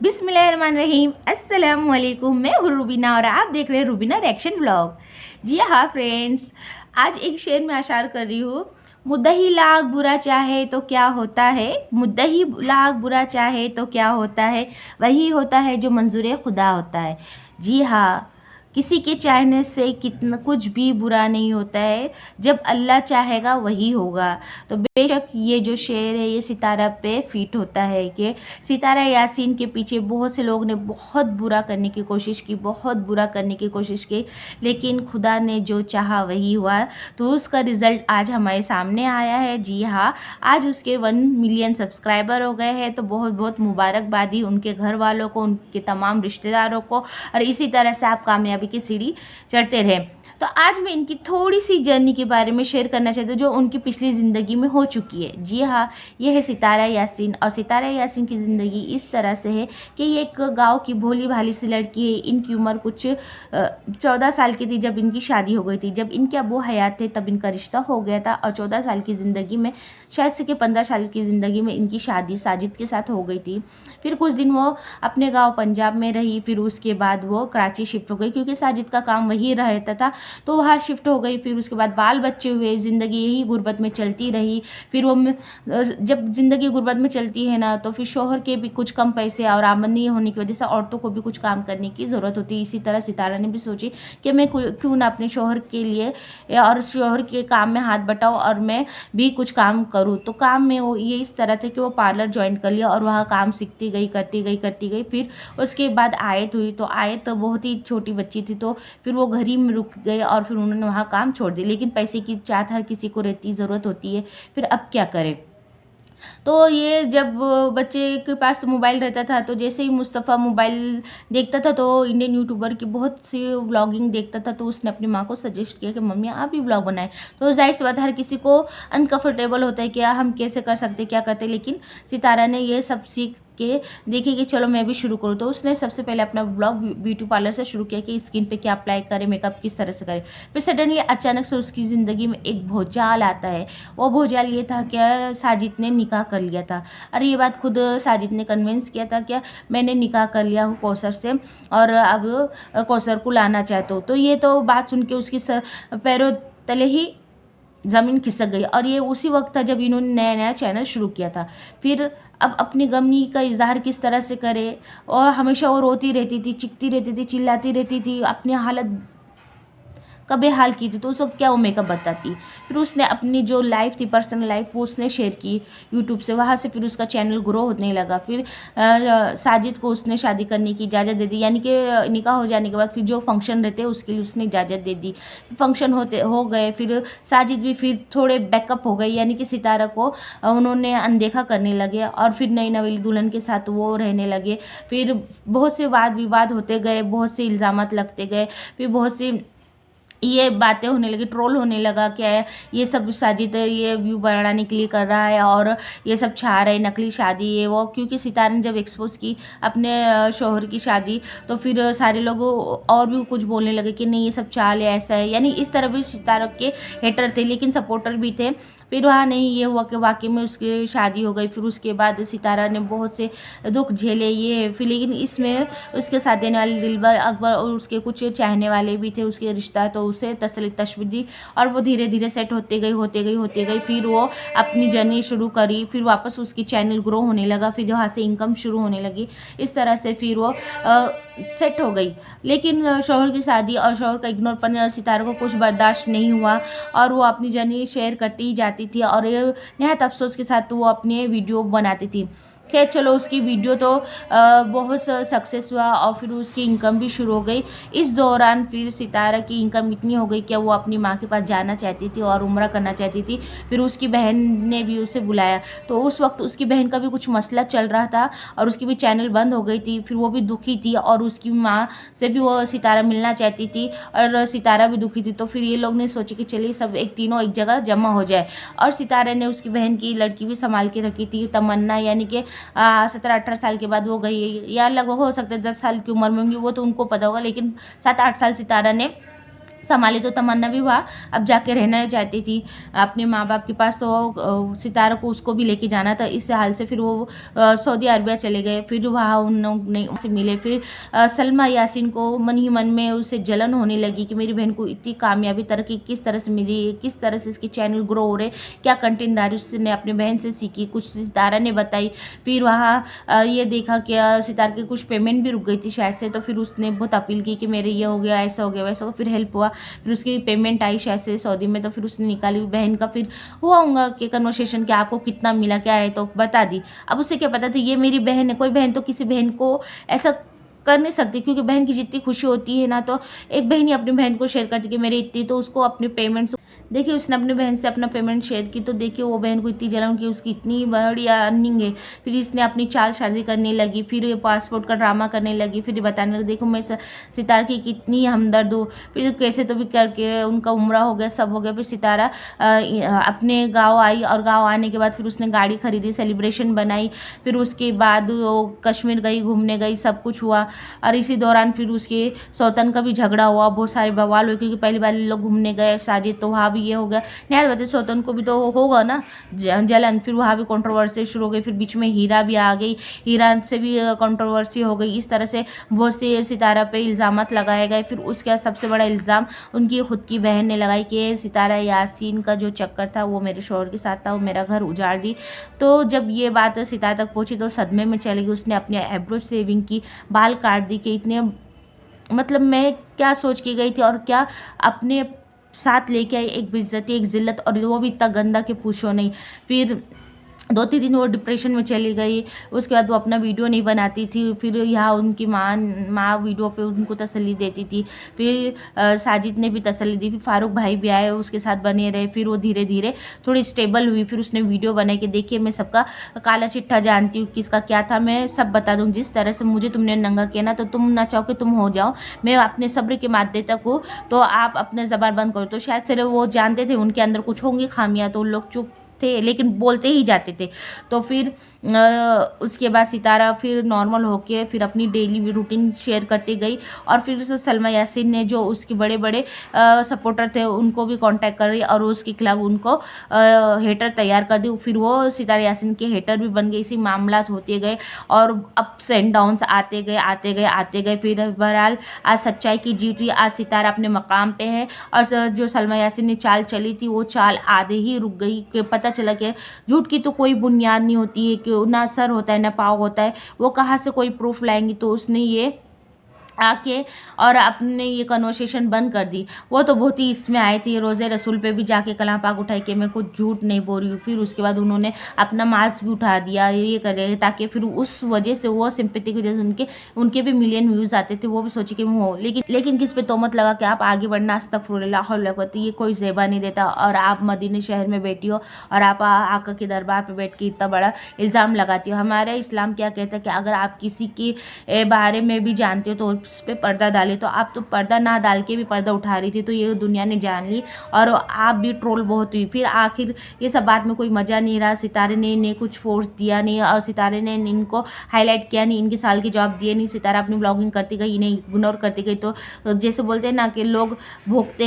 बिस्मिल्लाहिर्रहमानिर्रहीम। अस्सलाम वालेकुम। मैं हूँ रूबीना और आप देख रहे हैं रूबीना रिएक्शन व्लॉग। जी हाँ फ्रेंड्स, आज एक शेर में अशार कर रही हूँ। मुद्दा ही लाख बुरा चाहे तो क्या होता है, मुद्दा ही लाख बुरा चाहे तो क्या होता है, वही होता है जो मंजूर खुदा होता है। जी हाँ, किसी के चाहने से कितना कुछ भी बुरा नहीं होता है, जब अल्लाह चाहेगा वही होगा। तो बेशक ये जो शेर है ये सितारा पे फिट होता है कि सितारा यासीन के पीछे बहुत से लोग ने बहुत बुरा करने की कोशिश की, बहुत बुरा करने की कोशिश की, लेकिन खुदा ने जो चाहा वही हुआ। तो उसका रिज़ल्ट आज हमारे सामने आया है। जी हाँ, आज उसके 1 मिलियन सब्सक्राइबर हो गए हैं। तो बहुत बहुत मुबारकबादी उनके घर वालों को, उनके तमाम रिश्तेदारों को, और इसी तरह से आप कामयाबी की सीढ़ी चढ़ते रहें। तो आज मैं इनकी थोड़ी सी जर्नी के बारे में शेयर करना चाहती हूँ जो उनकी पिछली ज़िंदगी में हो चुकी है। जी हाँ, ये है सितारा यासीन। और सितारा यासीन की ज़िंदगी इस तरह से है कि ये एक गांव की भोली भाली सी लड़की है। इनकी उम्र कुछ 14 साल की थी जब इनकी शादी हो गई थी। जब इनके अबू हयात थे तब इनका रिश्ता हो गया था, और 14 साल की ज़िंदगी में, शायद से कि 15 साल की ज़िंदगी में इनकी शादी साजिद के साथ हो गई थी। फिर कुछ दिन वो अपने गाँव पंजाब में रही, फिर उसके बाद वो कराची शिफ्ट हो गई क्योंकि साजिद का काम वही रहता था, तो वहाँ शिफ्ट हो गई। फिर उसके बाद बाल बच्चे हुए, ज़िंदगी यही गुर्बत में चलती रही। फिर वो जब ज़िंदगी गुर्बत में चलती है ना, तो फिर शोहर के भी कुछ कम पैसे और आमदनी होने की वजह से औरतों को भी कुछ काम करने की ज़रूरत होती है। इसी तरह सितारा ने भी सोची कि मैं क्यों ना अपने शोहर के लिए और शोहर के काम में हाथ बटाऊँ और मैं भी कुछ काम करूँ। तो काम में वो ये इस तरह थे कि वो पार्लर ज्वाइन कर लिया और वहाँ काम सीखती गई, करती गई। फिर उसके बाद आयत हुई, तो आयत बहुत ही छोटी बच्ची थी, तो फिर वो घर ही में रुक गए और फिर उन्होंने वहाँ काम छोड़ दिया। लेकिन पैसे की चाहत हर किसी को रहती, ज़रूरत होती है, फिर अब क्या करें। तो ये जब बच्चे के पास मोबाइल रहता था, तो जैसे ही मुस्तफ़ा मोबाइल देखता था तो इंडियन यूट्यूबर की बहुत सी व्लॉगिंग देखता था, तो उसने अपनी माँ को सजेस्ट किया कि मम्मी आप भी व्लॉग बनाएं। तो जाहिर सी बात हर किसी को अनकंफर्टेबल होता है कि हम कैसे कर सकते, क्या करते, लेकिन सितारा ने ये सब सीख के देखिए कि चलो मैं भी शुरू करूँ। तो उसने सबसे पहले अपना ब्लॉग ब्यूटी पार्लर से शुरू किया कि स्किन पे क्या अप्लाई करें, मेकअप किस तरह से करें। फिर सडनली अचानक से उसकी ज़िंदगी में एक भूचाल आता है। वो भूचाल ये था कि साजिद ने निकाह कर लिया था। और ये बात खुद साजिद ने कन्विंस किया था कि मैंने निकाह कर लिया हूँ कौसर से और अब कौसर को लाना चाहता हूँ। तो ये तो बात सुन के उसकी पैरों तले ही ज़मीन खिसक गई। और ये उसी वक्त था जब इन्होंने नया नया चैनल शुरू किया था। फिर अब अपनी गमी का इजहार किस तरह से करे, और हमेशा वो रोती रहती थी, चिखती रहती थी, चिल्लाती रहती थी, अपनी हालत का बेहाल की थी। तो उस वक्त क्या वो मेकअप बताती। फिर उसने अपनी जो लाइफ थी, पर्सनल लाइफ, वो उसने शेयर की यूट्यूब से। वहाँ से फिर उसका चैनल ग्रो होने लगा। फिर साजिद को उसने शादी करने की इजाज़त दे दी, यानी कि निकाह हो जाने के बाद फिर जो फंक्शन रहते उसके लिए उसने इजाज़त दे दी। फंक्शन हो गए, फिर साजिद भी फिर थोड़े बैकअप हो गए, यानी कि सितारा को उन्होंने अनदेखा करने लगे और फिर नई नवेली दुल्हन के साथ वो रहने लगे। फिर बहुत से वाद विवाद होते गए, बहुत से इल्ज़ामात लगते गए, फिर बहुत सी ये बातें होने लगी, ट्रोल होने लगा। क्या है ये सब साजिद ये व्यू बढ़ाने के लिए कर रहा है और ये सब छा रहे, नकली शादी ये वो। क्योंकि सितारा ने जब एक्सपोज की अपने शौहर की शादी, तो फिर सारे लोग और भी कुछ बोलने लगे कि नहीं ये सब चाल है, ऐसा है। यानी इस तरह भी सितारा के हेटर थे, लेकिन सपोर्टर भी थे। फिर वहाँ नहीं ये हुआ कि वाकई में उसकी शादी हो गई। फिर उसके बाद सितारा ने बहुत से दुख झेले ये फिर, लेकिन इसमें उसके साथ देने वाले दिलबर अकबर और उसके कुछ चाहने वाले भी थे उसके रिश्ता, तो उसे तसल्ली तशवीर दी और वो धीरे धीरे सेट होते गई। फिर वो अपनी जर्नी शुरू करी। फिर वापस उसकी चैनल ग्रो होने लगा, फिर वहाँ से इनकम शुरू होने लगी। इस तरह से फिर वो सेट हो गई। लेकिन शौहर की शादी और शौहर का इग्नोर पर सितारा को कुछ बर्दाश्त नहीं हुआ और वो अपनी जर्नी शेयर करती ही जाती थी और ये नहायत अफसोस के साथ वो अपने वीडियो बनाती थी। खैर चलो, उसकी वीडियो तो बहुत सक्सेस हुआ और फिर उसकी इनकम भी शुरू हो गई। इस दौरान फिर सितारा की इनकम इतनी हो गई कि वो अपनी माँ के पास जाना चाहती थी और उम्रा करना चाहती थी। फिर उसकी बहन ने भी उसे बुलाया, तो उस वक्त उसकी बहन का भी कुछ मसला चल रहा था और उसकी भी चैनल बंद हो गई थी। फिर वो भी दुखी थी और उसकी माँ से भी वो सितारा मिलना चाहती थी और सितारा भी दुखी थी। तो फिर ये लोग ने सोचे कि चलिए सब तीनों एक जगह जमा हो जाए। और सितारा ने उसकी बहन की लड़की भी संभाल के रखी थी, तमन्ना, यानी कि 17-18 साल के बाद वो गई, या लगभग हो सकता है 10 साल की उम्र में होंगी, वो तो उनको पता होगा, लेकिन 7-8 साल सितारा ने संभाली तो तमन्ना भी वहाँ अब जाके रहना चाहती थी अपने माँ बाप के पास। तो सितारा को उसको भी लेके जाना था। इस हाल से फिर वो सऊदी अरबिया चले गए। फिर वहाँ उन लोग ने उनसे मिले। फिर सलमा यासीन को मन ही मन में उससे जलन होने लगी कि मेरी बहन को इतनी कामयाबी तरक्की किस तरह से मिली, किस तरह से इसकी चैनल ग्रो हो रहे, क्या कंटेंट दारी उसने अपनी बहन से सीखी, कुछ सितारा ने बताई। फिर वहाँ ये देखा कि सितारा की कुछ पेमेंट भी रुक गई थी शायद से। तो फिर उसने बहुत अपील की कि मेरे ये हो गया, ऐसा हो गया, वैसा हो गया। फिर हेल्प हुआ। फिर उसकी पेमेंट आई शायद से सऊदी में। तो फिर उसने निकाली बहन का। फिर हुआ होगा कि कन्वर्सेशन कि आपको कितना मिला, क्या है, तो बता दी। अब उसे क्या पता था ये मेरी बहन है। कोई बहन तो किसी बहन को ऐसा कर नहीं सकती, क्योंकि बहन की जितनी खुशी होती है ना, तो एक बहन ही अपनी बहन को शेयर करती कि मेरी इतनी। तो उसको अपने पेमेंट्स देखिए, उसने अपनी बहन से अपना पेमेंट शेयर की। तो देखिए वो बहन को इतनी जलन कि उसकी इतनी बड़ी अर्निंग है। फिर इसने अपनी चालसाजी करने लगी। फिर ये पासपोर्ट का ड्रामा करने लगी। फिर बताने लगी देखो मैं सितारा की कितनी हमदर्द हूँ। फिर कैसे तो भी करके उनका उम्रा हो गया, सब हो गया। फिर सितारा अपने गाँव आई, और गाँव आने के बाद फिर उसने गाड़ी खरीदी, सेलिब्रेशन बनाई। फिर उसके बाद वो कश्मीर गई, घूमने गई, सब कुछ हुआ। और इसी दौरान फिर उसके सौतन का भी झगड़ा हुआ, बहुत सारे बवाल हुए, क्योंकि पहली बार लोग घूमने गए साजिद, तो वहाँ भी ये हो गया। न्याय बात है, सौतन को भी तो होगा ना जलन। फिर वहाँ भी कंट्रोवर्सी शुरू हो गई। फिर बीच में हीरा भी आ गई, हीरा से भी कंट्रोवर्सी हो गई। इस तरह से बहुत से सितारा पे इल्ज़ामात लगाए गए। फिर उसके बाद सबसे बड़ा इल्ज़ाम उनकी खुद की बहन ने लगाई कि सितारा यासीन का जो चक्कर था वो मेरे शौहर के साथ था, वो मेरा घर उजाड़ दी। तो जब ये बात सितारा तक पहुँची तो सदमे में चली गई। उसने अपने आईब्रो शेविंग की, बाल काट दी कि इतने, मतलब मैं क्या सोच के गई थी और क्या अपने साथ लेके आई, एक बेइज्जती, एक जिल्लत, और वो भी इतना गंदा कि पूछो नहीं। फिर 2-3 दिन वो डिप्रेशन में चली गई। उसके बाद वो अपना वीडियो नहीं बनाती थी। फिर यहाँ उनकी माँ वीडियो पे उनको तसल्ली देती थी। फिर साजिद ने भी तसल्ली दी। फिर फारूक भाई भी आए, उसके साथ बने रहे। फिर वो धीरे धीरे थोड़ी स्टेबल हुई। फिर उसने वीडियो बनाई कि देखिए मैं सबका काला चिट्ठा जानती हूँ, किसका क्या था मैं सब बता दूँ। जिस तरह से मुझे तुमने नंगा किया ना, तो तुम ना चाहो कि तुम हो जाओ। मैं अपने सब्र के मादे तक हूँ, तो आप अपने ज़बान बंद करो। तो शायद से वो जानते थे उनके अंदर कुछ होंगी खामियाँ, तो लोग चुप थे, लेकिन बोलते ही जाते थे। तो फिर उसके बाद सितारा फिर नॉर्मल होके फिर अपनी डेली रूटीन शेयर करती गई। और फिर सलमा यासीन ने जो उसके बड़े बड़े सपोर्टर थे उनको भी कांटेक्ट कर रही, और उसके खिलाफ उनको हेटर तैयार कर दी। फिर वो सितारा यासीन के हेटर भी बन गए। इसी मामला होते गए और अप्स एंड डाउन्स आते गए आते गए आते गए। फिर बहरहाल आज सच्चाई की जीत हुई। आज सितारा अपने मकाम पे है। और जो सलमा यासीन ने चाल चली थी वो चाल आधे ही रुक गई। कि पता चला कि झूठ की तो कोई बुनियाद नहीं होती है, कि ना सर होता है ना पाँव होता है। वो कहाँ से कोई प्रूफ लाएंगी। तो उसने ये आके और अपने ये कन्वर्सेशन बंद कर दी। वो तो बहुत ही इसमें आए थे, रोज़े रसूल पे भी जाके कलाम पाक उठाई कि मैं कुछ झूठ नहीं बोल रही हूँ। फिर उसके बाद उन्होंने अपना मास्क भी उठा दिया, ये कर दिया, ताकि फिर उस वजह से वो सिंपैथी की वजह से उनके भी मिलियन व्यूज़ आते थे। वो भी सोचे कि हो, लेकिन किस पे तोहमत लगा कि आप आगे बढ़ना, अस्तगफुरुल्लाह, ये कोई ज़ेबा नहीं देता। और आप मदीने शहर में बैठी हो और आप आका के दरबार पर बैठ के इतना बड़ा इल्ज़ाम लगाती हो। हमारा इस्लाम क्या कहता है कि अगर आप किसी के बारे में भी जानते हो तो उस पर पर्दा डाले। तो आप तो पर्दा ना डाल के भी पर्दा उठा रही थी, तो ये दुनिया ने जान ली और आप भी ट्रोल बहुत हुई। फिर आखिर ये सब बात में कोई मज़ा नहीं रहा। सितारे ने इन्हें कुछ फोर्स दिया नहीं, और सितारे ने इनको हाईलाइट किया नहीं, इनके साल के जवाब दिए नहीं। सितारा अपनी ब्लॉगिंग करती गई, इन्हें इग्नोर करती गई। तो जैसे बोलते हैं ना कि लोग भोगते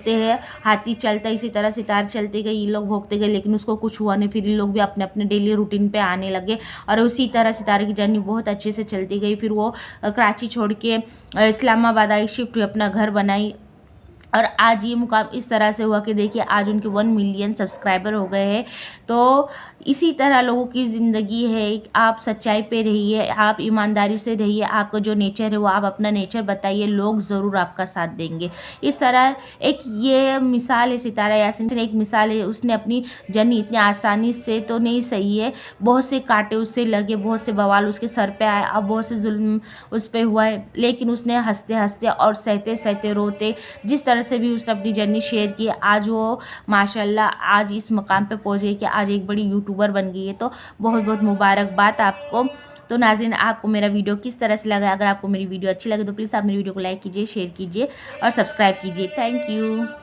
हैं हाथी चलता, इसी तरह सितारे चलते गई, ये लोग भोगते गए, लेकिन उसको कुछ हुआ नहीं। फिर ये लोग भी अपने अपने डेली रूटीन पे आने लगे, और उसी तरह सितारे की जर्नी बहुत अच्छे से चलती गई। फिर वो कराची छोड़ के इस्लामाबाद आई, शिफ्ट हुई, अपना घर बनाई। और आज ये मुकाम इस तरह से हुआ कि देखिए आज उनके 1 मिलियन सब्सक्राइबर हो गए हैं। तो इसी तरह लोगों की ज़िंदगी है। आप सच्चाई पे रहिए, आप ईमानदारी से रहिए, आपका जो नेचर है वो आप अपना नेचर बताइए, लोग ज़रूर आपका साथ देंगे। इस तरह एक ये मिसाल है सितारा यासीन से, एक मिसाल है। उसने अपनी जर्नी इतनी आसानी से तो नहीं सही है, बहुत से कांटे उससे लगे, बहुत से बवाल उसके सर पे आए, अब बहुत से जुल्म उस पर हुआ है, लेकिन उसने हंसते हंसते और सहते सहते रोते जिस तरह से भी उसने अपनी जर्नी शेयर की, आज वो माशाल्लाह आज इस मकाम पे पहुंच गई कि आज एक बड़ी यूट्यूबर बन गई है। तो बहुत बहुत मुबारकबाद आपको। तो नाज़रीन, आपको मेरा वीडियो किस तरह से लगा? अगर आपको मेरी वीडियो अच्छी लगे तो प्लीज़ आप मेरी वीडियो को लाइक कीजिए, शेयर कीजिए और सब्सक्राइब कीजिए। Thank you.